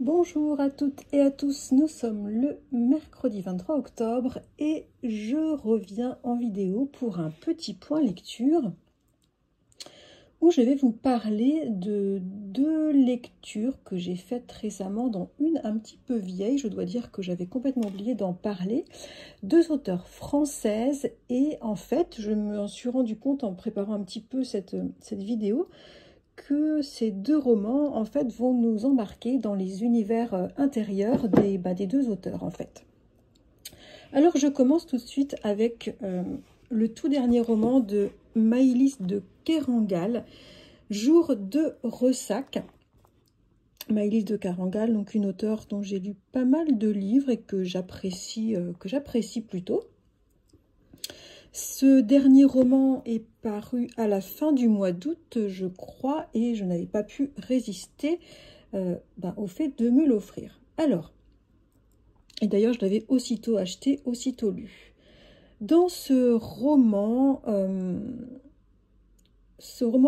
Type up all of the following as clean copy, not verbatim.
Bonjour à toutes et à tous, nous sommes le mercredi 23 octobre et je reviens en vidéo pour un petit point lecture où je vais vous parler de deux lectures que j'ai faites récemment, dont une un petit peu vieille, je dois dire que j'avais complètement oublié d'en parler, deux auteurs françaises. Et en fait, je me suis rendu compte en préparant un petit peu cette vidéo que ces deux romans en fait vont nous embarquer dans les univers intérieurs des deux auteurs en fait. Alors je commence tout de suite avec le tout dernier roman de Maëlys de Kerangal, Jour de ressac. Maëlys de Kerangal, donc une auteure dont j'ai lu pas mal de livres et que j'apprécie plutôt. Ce dernier roman est paru à la fin du mois d'août, je crois, et je n'avais pas pu résister au fait de me l'offrir. Alors, et d'ailleurs, je l'avais aussitôt acheté, aussitôt lu. Dans ce roman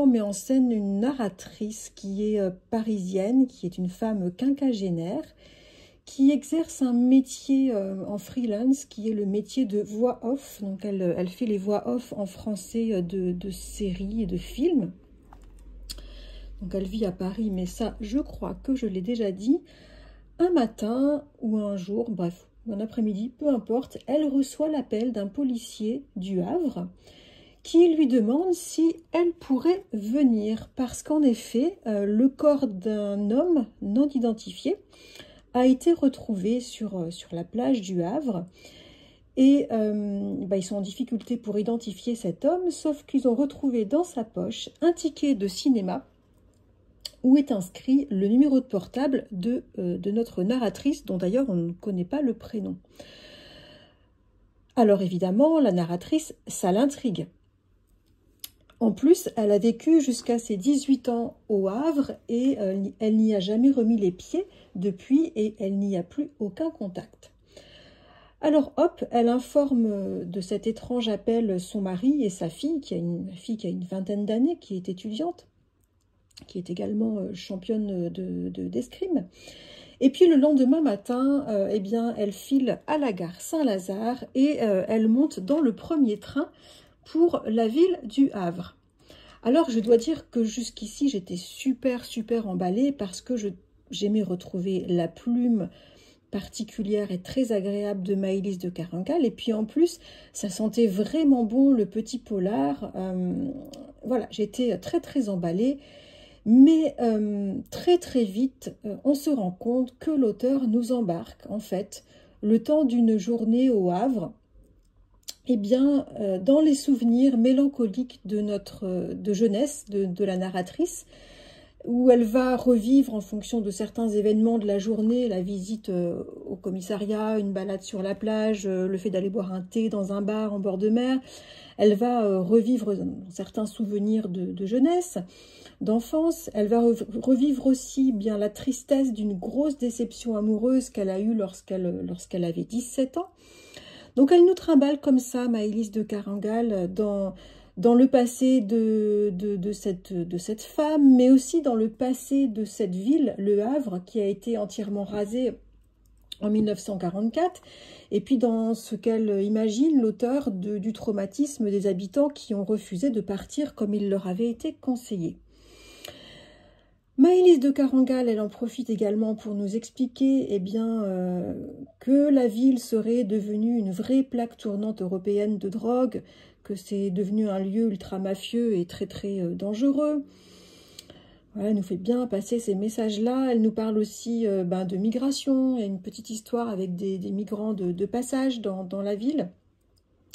met en scène une narratrice qui est parisienne, qui est une femme quinquagénaire, qui exerce un métier en freelance, qui est le métier de voix off. Donc elle fait les voix off en français de séries et de films. Donc elle vit à Paris, mais ça, je crois que je l'ai déjà dit. Un matin ou un jour, bref, un après-midi, peu importe, elle reçoit l'appel d'un policier du Havre qui lui demande si elle pourrait venir, parce qu'en effet, le corps d'un homme non identifié a été retrouvé sur la plage du Havre. Et ils sont en difficulté pour identifier cet homme, sauf qu'ils ont retrouvé dans sa poche un ticket de cinéma où est inscrit le numéro de portable de notre narratrice, dont d'ailleurs on ne connaît pas le prénom. Alors évidemment, la narratrice, ça l'intrigue. En plus, elle a vécu jusqu'à ses 18 ans au Havre et elle n'y a jamais remis les pieds depuis et elle n'y a plus aucun contact. Alors hop, elle informe de cet étrange appel son mari et sa fille, qui a une vingtaine d'années, qui est étudiante, qui est également championne d'escrime. Et puis le lendemain matin, elle file à la gare Saint-Lazare et elle monte dans le premier train pour la ville du Havre. Alors je dois dire que jusqu'ici j'étais super emballée parce que j'aimais retrouver la plume particulière et très agréable de Maëlys de Kerangal, et puis en plus ça sentait vraiment bon le petit polar. Voilà, j'étais très emballée, mais très vite on se rend compte que l'auteur nous embarque en fait le temps d'une journée au Havre, dans les souvenirs mélancoliques de jeunesse de la narratrice, où elle va revivre en fonction de certains événements de la journée, la visite au commissariat, une balade sur la plage, le fait d'aller boire un thé dans un bar en bord de mer. Elle va revivre certains souvenirs de jeunesse, d'enfance. Elle va revivre aussi bien la tristesse d'une grosse déception amoureuse qu'elle a eue lorsqu'elle avait 17 ans. Donc elle nous trimballe comme ça, Maëlys de Kerangal, dans le passé de cette femme, mais aussi dans le passé de cette ville, le Havre, qui a été entièrement rasée en 1944, et puis dans ce qu'elle imagine, l'auteur du traumatisme des habitants qui ont refusé de partir comme il leur avait été conseillé. Maëlys de Kerangal, elle en profite également pour nous expliquer que la ville serait devenue une vraie plaque tournante européenne de drogue, que c'est devenu un lieu ultra mafieux et très dangereux. Voilà, elle nous fait bien passer ces messages-là. Elle nous parle aussi de migration. Il y a une petite histoire avec des migrants de passage dans la ville.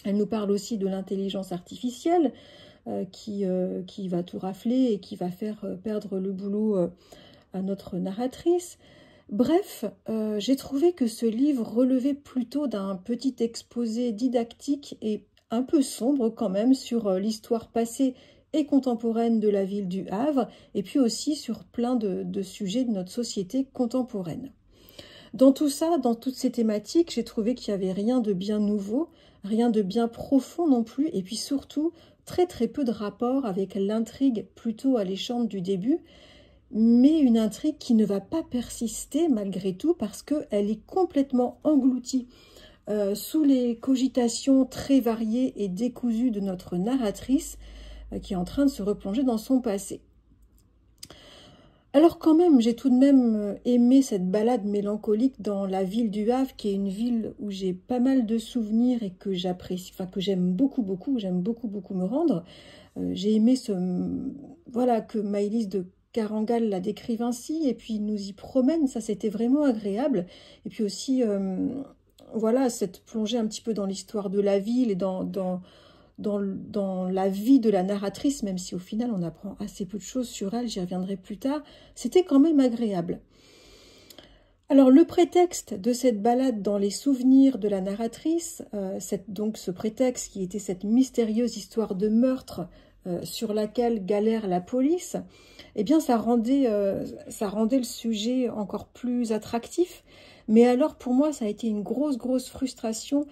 Elle nous parle aussi de l'intelligence artificielle qui va tout rafler et qui va faire perdre le boulot à notre narratrice. Bref, j'ai trouvé que ce livre relevait plutôt d'un petit exposé didactique et un peu sombre quand même sur l'histoire passée et contemporaine de la ville du Havre, et puis aussi sur plein de sujets de notre société contemporaine. Dans tout ça, dans toutes ces thématiques, j'ai trouvé qu'il n'y avait rien de bien nouveau, rien de bien profond non plus, et puis surtout très très peu de rapport avec l'intrigue plutôt alléchante du début, mais une intrigue qui ne va pas persister malgré tout parce qu'elle est complètement engloutie sous les cogitations très variées et décousues de notre narratrice qui est en train de se replonger dans son passé. Alors quand même, j'ai tout de même aimé cette balade mélancolique dans la ville du Havre, qui est une ville où j'ai pas mal de souvenirs et que j'apprécie, enfin que j'aime beaucoup me rendre. J'ai aimé voilà, que Maëlys de Carangal la décrive ainsi, et puis nous y promène, ça c'était vraiment agréable. Et puis aussi, voilà, cette plongée un petit peu dans l'histoire de la ville et dans la vie de la narratrice, même si au final on apprend assez peu de choses sur elle, j'y reviendrai plus tard, c'était quand même agréable. Alors le prétexte de cette balade dans les souvenirs de la narratrice, donc ce prétexte qui était cette mystérieuse histoire de meurtre sur laquelle galère la police, eh bien ça rendait le sujet encore plus attractif. Mais alors pour moi ça a été une grosse frustration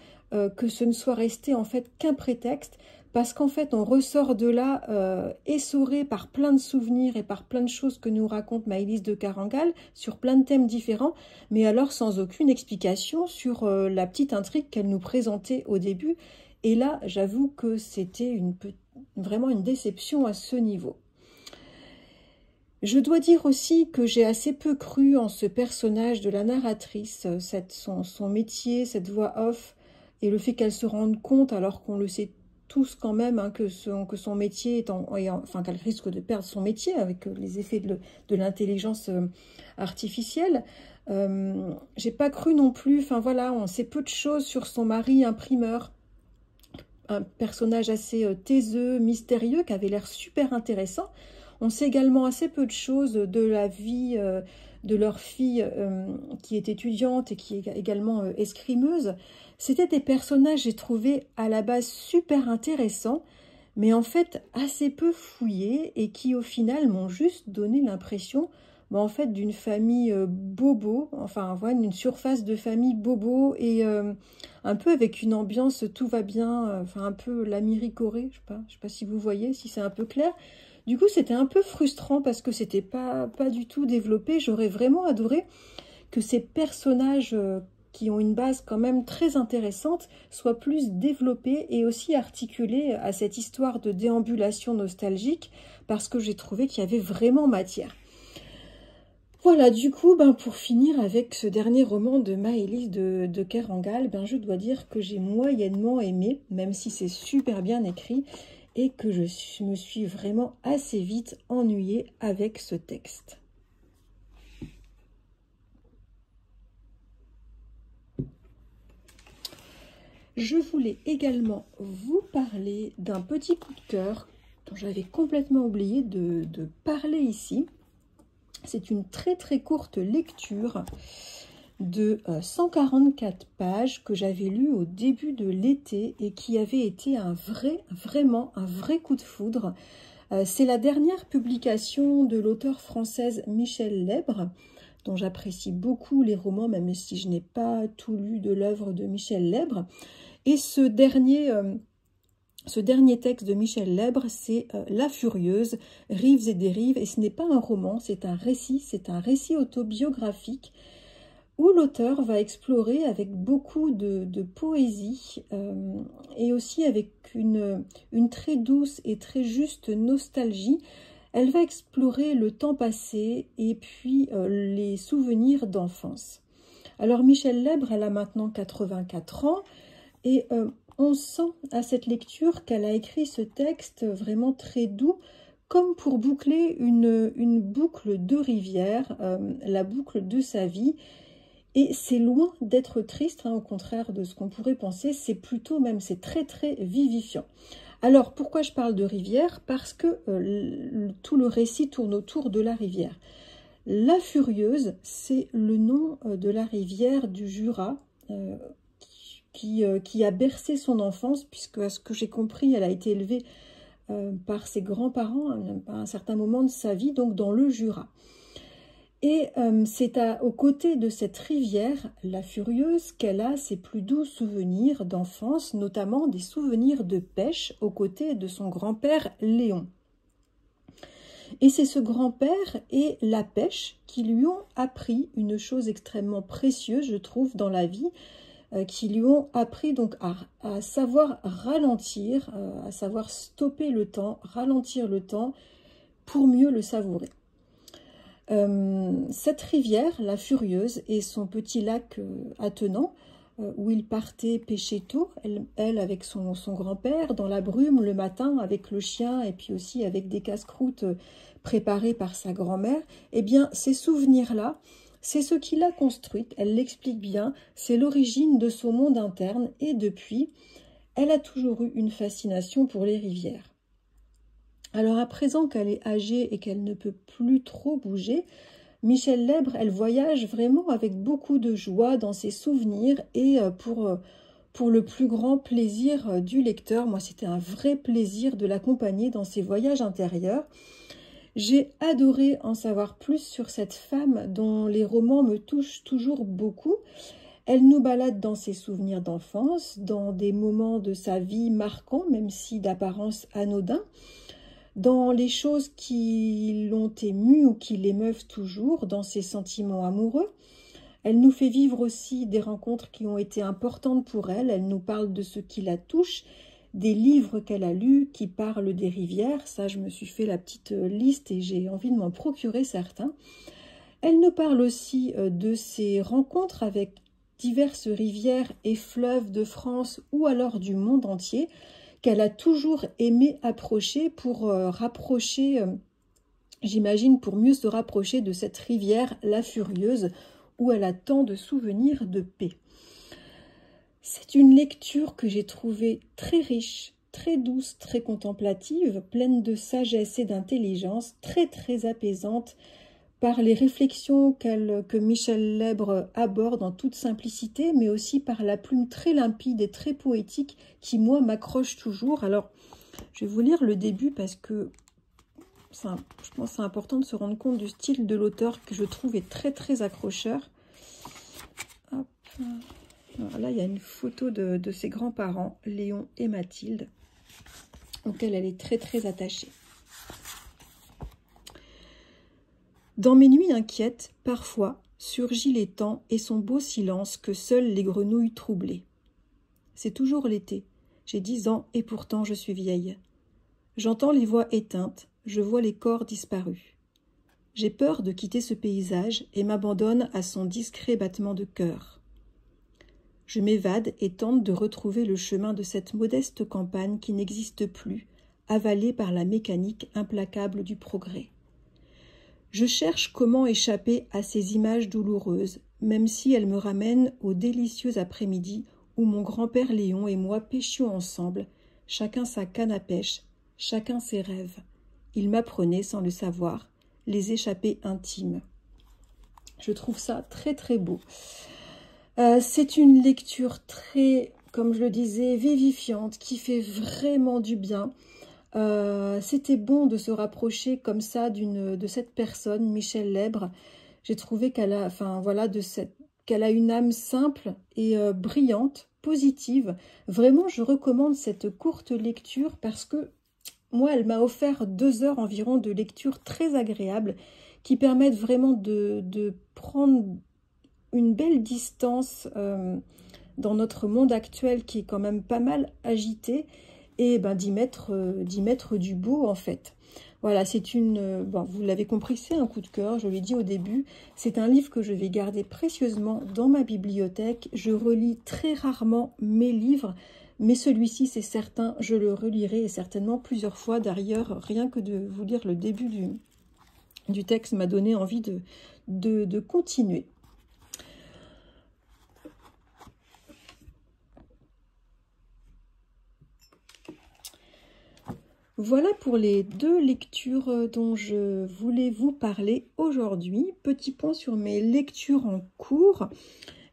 que ce ne soit resté en fait qu'un prétexte, parce qu'en fait on ressort de là essoré par plein de souvenirs et par plein de choses que nous raconte Maëlys de Carangal sur plein de thèmes différents, mais alors sans aucune explication sur la petite intrigue qu'elle nous présentait au début. Et là j'avoue que c'était vraiment une déception à ce niveau. Je dois dire aussi que j'ai assez peu cru en ce personnage de la narratrice, son métier, cette voix off, et le fait qu'elle se rende compte, alors qu'on le sait tous quand même, hein, que son métier enfin qu'elle risque de perdre son métier avec les effets de l'intelligence artificielle. J'ai pas cru non plus, enfin voilà, on sait peu de choses sur son mari imprimeur, un personnage assez taiseux, mystérieux, qui avait l'air super intéressant. On sait également assez peu de choses de la vie de leur fille qui est étudiante et qui est également escrimeuse. C'était des personnages, j'ai trouvé, à la base super intéressants, mais en fait assez peu fouillés et qui au final m'ont juste donné l'impression en fait d'une famille bobo, enfin voilà, une surface de famille bobo et un peu avec une ambiance tout va bien, enfin un peu l'Américorée, je sais pas si vous voyez, si c'est un peu clair. Du coup, c'était un peu frustrant parce que c'était pas du tout développé. J'aurais vraiment adoré que ces personnages qui ont une base quand même très intéressante soient plus développés et aussi articulés à cette histoire de déambulation nostalgique, parce que j'ai trouvé qu'il y avait vraiment matière. Voilà, du coup, pour finir avec ce dernier roman de Maëlys de Carangal, je dois dire que j'ai moyennement aimé, même si c'est super bien écrit, et que je me suis vraiment assez vite ennuyée avec ce texte. Je voulais également vous parler d'un petit coup de cœur dont j'avais complètement oublié de parler ici. C'est une très courte lecture de 144 pages que j'avais lu au début de l'été et qui avait été vraiment un vrai coup de foudre. C'est la dernière publication de l'auteure française Michel Lèbre, dont j'apprécie beaucoup les romans, même si je n'ai pas tout lu de l'œuvre de Michel Lèbre. Et ce dernier texte de Michel Lèbre, c'est La Furieuse, Rives et dérives, et ce n'est pas un roman, c'est un récit autobiographique où l'auteur va explorer avec beaucoup de poésie et aussi avec une très douce et très juste nostalgie. Elle va explorer le temps passé et puis les souvenirs d'enfance. Alors Michel Lèbre, elle a maintenant 84 ans et on sent à cette lecture qu'elle a écrit ce texte vraiment très doux comme pour boucler une boucle de rivière, la boucle de sa vie. Et c'est loin d'être triste, hein, au contraire de ce qu'on pourrait penser, c'est plutôt même, c'est très très vivifiant. Alors, pourquoi je parle de rivière? Parce que tout le récit tourne autour de la rivière. La Furieuse, c'est le nom de la rivière du Jura qui a bercé son enfance, puisque, à ce que j'ai compris, elle a été élevée par ses grands-parents à un certain moment de sa vie, donc dans le Jura. Et c'est aux côtés de cette rivière, la Furieuse, qu'elle a ses plus doux souvenirs d'enfance, notamment des souvenirs de pêche aux côtés de son grand-père Léon. Et c'est ce grand-père et la pêche qui lui ont appris une chose extrêmement précieuse, je trouve, dans la vie, qui lui ont appris donc à savoir ralentir, à savoir stopper le temps, ralentir le temps pour mieux le savourer. Cette rivière, la Furieuse, et son petit lac attenant, où il partait pêcher tôt, elle avec son grand-père, dans la brume le matin, avec le chien, et puis aussi avec des casse-croûtes préparées par sa grand-mère, eh bien, ces souvenirs-là, c'est ce qui l'a construite, elle l'explique bien, c'est l'origine de son monde interne, et depuis, elle a toujours eu une fascination pour les rivières. Alors à présent qu'elle est âgée et qu'elle ne peut plus trop bouger, Michel Lèbre, elle voyage vraiment avec beaucoup de joie dans ses souvenirs et pour le plus grand plaisir du lecteur. Moi, c'était un vrai plaisir de l'accompagner dans ses voyages intérieurs. J'ai adoré en savoir plus sur cette femme dont les romans me touchent toujours beaucoup. Elle nous balade dans ses souvenirs d'enfance, dans des moments de sa vie marquants, même si d'apparence anodins, dans les choses qui l'ont émue ou qui l'émeuvent toujours, dans ses sentiments amoureux. Elle nous fait vivre aussi des rencontres qui ont été importantes pour elle. Elle nous parle de ce qui la touche, des livres qu'elle a lus qui parlent des rivières. Ça, je me suis fait la petite liste et j'ai envie de m'en procurer certains. Elle nous parle aussi de ses rencontres avec diverses rivières et fleuves de France ou alors du monde entier, qu'elle a toujours aimé approcher pour rapprocher, j'imagine, pour mieux se rapprocher de cette rivière, la Furieuse, où elle a tant de souvenirs de paix. C'est une lecture que j'ai trouvée très riche, très douce, très contemplative, pleine de sagesse et d'intelligence, très très apaisante, par les réflexions que Michel Lèbre aborde en toute simplicité, mais aussi par la plume très limpide et très poétique qui, moi, m'accroche toujours. Alors, je vais vous lire le début parce que je pense que c'est important de se rendre compte du style de l'auteur que je trouve est très, très accrocheur. Hop. Alors là, il y a une photo de ses grands-parents, Léon et Mathilde, auxquels elle est très, très attachée. Dans mes nuits inquiètes, parfois, surgit l'étang et son beau silence que seules les grenouilles troublaient. C'est toujours l'été. J'ai 10 ans et pourtant je suis vieille. J'entends les voix éteintes, je vois les corps disparus. J'ai peur de quitter ce paysage et m'abandonne à son discret battement de cœur. Je m'évade et tente de retrouver le chemin de cette modeste campagne qui n'existe plus, avalée par la mécanique implacable du progrès. Je cherche comment échapper à ces images douloureuses, même si elles me ramènent au délicieux après-midi où mon grand-père Léon et moi pêchions ensemble, chacun sa canne à pêche, chacun ses rêves. Il m'apprenait, sans le savoir, les échappées intimes. Je trouve ça très très beau. C'est une lecture très, comme je le disais, vivifiante, qui fait vraiment du bien. C'était bon de se rapprocher comme ça de cette personne, Michel Lèbre. J'ai trouvé qu'elle a, qu'elle a une âme simple et brillante, positive. Vraiment, je recommande cette courte lecture parce que moi, elle m'a offert 2 heures environ de lecture très agréable qui permettent vraiment de prendre une belle distance dans notre monde actuel qui est quand même pas mal agité et d'y mettre du beau en fait. Voilà, c'est vous l'avez compris, c'est un coup de cœur, je l'ai dit au début. C'est un livre que je vais garder précieusement dans ma bibliothèque. Je relis très rarement mes livres Mais celui-ci, c'est certain, je le relirai et certainement plusieurs fois. D'ailleurs, rien que de vous lire le début du texte m'a donné envie de continuer. Voilà pour les 2 lectures dont je voulais vous parler aujourd'hui. Petit point sur mes lectures en cours.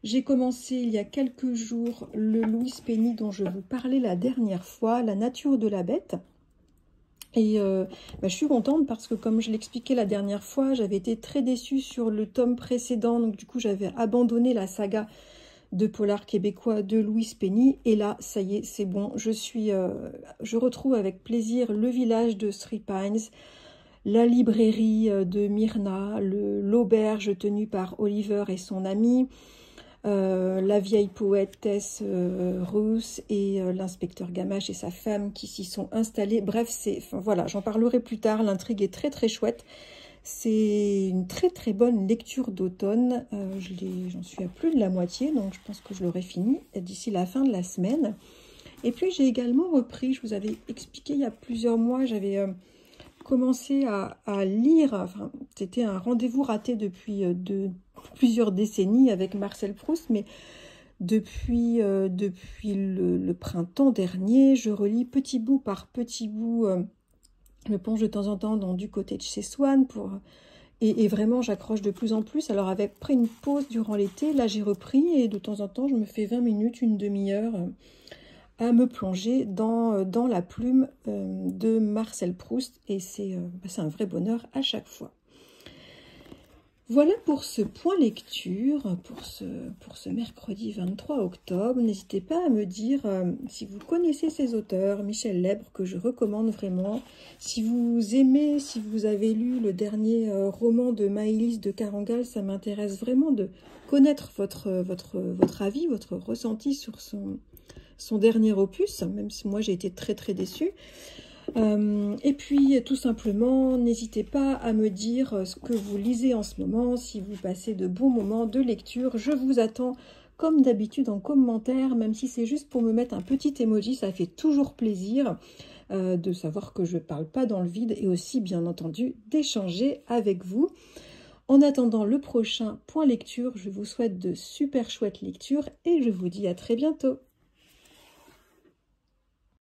J'ai commencé il y a quelques jours le Louise Penny dont je vous parlais la dernière fois, La nature de la bête. Et je suis contente parce que comme je l'expliquais la dernière fois, j'avais été très déçue sur le tome précédent. Donc du coup, j'avais abandonné la saga de polar québécois de Louise Penny. Et là, ça y est, c'est bon. Je retrouve avec plaisir le village de Three Pines, la librairie de Myrna, l'auberge tenue par Oliver et son ami, la vieille poétesse Ruth et l'inspecteur Gamache et sa femme qui s'y sont installés. Bref, voilà, j'en parlerai plus tard. L'intrigue est très très chouette. C'est une très très bonne lecture d'automne. J'en suis à plus de la moitié, donc je pense que je l'aurai fini d'ici la fin de la semaine. Et puis j'ai également repris, je vous avais expliqué il y a plusieurs mois, j'avais commencé à lire, enfin c'était un rendez-vous raté depuis plusieurs décennies avec Marcel Proust, mais depuis le printemps dernier, je relis petit bout par petit bout. Je me plonge de temps en temps dans Du côté de chez Swann et vraiment j'accroche de plus en plus. Alors avec pris une pause durant l'été, là j'ai repris et de temps en temps je me fais 20 minutes, une demi-heure à me plonger dans la plume de Marcel Proust et c'est un vrai bonheur à chaque fois. Voilà pour ce point lecture, pour ce mercredi 23 octobre. N'hésitez pas à me dire si vous connaissez ces auteurs, Michel Lèbre, que je recommande vraiment. Si vous aimez, si vous avez lu le dernier roman de Maëlys de Carangal, ça m'intéresse vraiment de connaître votre avis, votre ressenti sur son dernier opus, même si moi j'ai été très très déçue. Et puis tout simplement, n'hésitez pas à me dire ce que vous lisez en ce moment, si vous passez de bons moments de lecture. Je vous attends comme d'habitude en commentaire, même si c'est juste pour me mettre un petit emoji, ça fait toujours plaisir de savoir que je ne parle pas dans le vide et aussi bien entendu d'échanger avec vous. En attendant le prochain point lecture, je vous souhaite de super chouettes lectures et je vous dis à très bientôt.